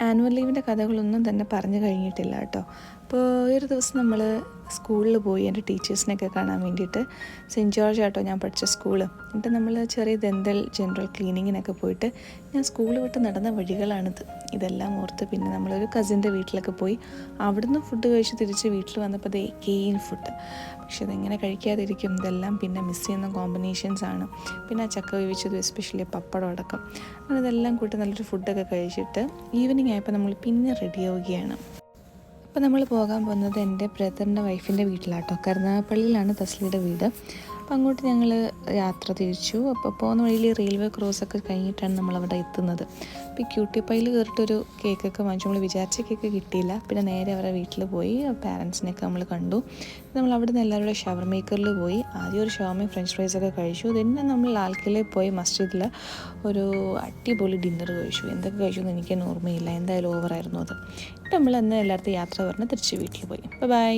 Annual ലീവിൻ്റെ കഥകളൊന്നും തന്നെ പറഞ്ഞു കഴിഞ്ഞിട്ടില്ല കേട്ടോ. അപ്പോൾ ഒരു ദിവസം നമ്മൾ സ്കൂളിൽ പോയി എൻ്റെ ടീച്ചേഴ്സിനെയൊക്കെ കാണാൻ വേണ്ടിയിട്ട്. സെൻറ്റ് ജോർജ് ആട്ടോ ഞാൻ പഠിച്ച സ്കൂള്. എന്നിട്ട് നമ്മൾ ചെറിയ ദന്തൽ ജനറൽ ക്ലീനിങ്ങിനൊക്കെ പോയിട്ട് ഞാൻ സ്കൂൾ വിട്ട് നടന്ന വഴികളാണിത്. ഇതെല്ലാം ഓർത്ത് പിന്നെ നമ്മളൊരു കസിൻ്റെ വീട്ടിലൊക്കെ പോയി അവിടുന്ന് ഫുഡ് കഴിച്ച് തിരിച്ച് വീട്ടിൽ വന്നപ്പോൾ ദേ കെയിൻ ഫുഡ്. പക്ഷെ അതെങ്ങനെ കഴിക്കാതിരിക്കും, ഇതെല്ലാം പിന്നെ മിസ് ചെയ്യുന്ന കോമ്പിനേഷൻസാണ്. പിന്നെ ആ ചക്ക വേവിച്ചതും എസ്പെഷ്യലി പപ്പടം അടക്കം, അങ്ങനെ ഇതെല്ലാം കൂട്ടി നല്ലൊരു ഫുഡൊക്കെ കഴിച്ചിട്ട് ഈവനിങ് ആയപ്പോൾ നമ്മൾ പിന്നെ റെഡിയാവുകയാണ്. അപ്പോൾ നമ്മൾ പോകാൻ പോകുന്നത് എൻ്റെ ബ്രദറിൻ്റെ വൈഫിൻ്റെ വീട്ടിലാട്ടോ. കരുനാഗപ്പള്ളിയിലാണ് തസ്ലിയുടെ വീട്. അപ്പോൾ അങ്ങോട്ട് ഞങ്ങൾ യാത്ര തിരിച്ചു. അപ്പോൾ പോകുന്ന വഴിയിൽ റെയിൽവേ ക്രോസൊക്കെ കഴിഞ്ഞിട്ടാണ് നമ്മളവിടെ എത്തുന്നത്. അപ്പോൾ ഈ ക്യൂട്ടി പൈയിൽ കയറിയിട്ടൊരു കേക്കൊക്കെ വാങ്ങിച്ചു. നമ്മൾ വിചാരിച്ച കേക്ക് കിട്ടിയില്ല. പിന്നെ നേരെ അവരുടെ വീട്ടിൽ പോയി പാരൻസിനെയൊക്കെ നമ്മൾ കണ്ടു. നമ്മൾ അവിടെ നിന്ന് എല്ലാവരുടെ ഷവർ മേക്കറിൽ പോയി ആദ്യം ഒരു ഷവർമയും ഫ്രഞ്ച് ഫ്രൈസൊക്കെ കഴിച്ചു. പിന്നെ നമ്മൾ ലാൽക്കിലയിൽ പോയി മസ്ജിദിൽ ഒരു അടിപൊളി ഡിന്നർ കഴിച്ചു. എന്തൊക്കെ കഴിച്ചു എന്ന് എനിക്കൊന്നും ഓർമ്മയില്ല, എന്തായാലും ഓവറായിരുന്നു അത്. ഇപ്പം നമ്മൾ അന്ന് എല്ലായിടത്തും യാത്ര പറഞ്ഞ് തിരിച്ച് വീട്ടിൽ പോയി. ബൈ.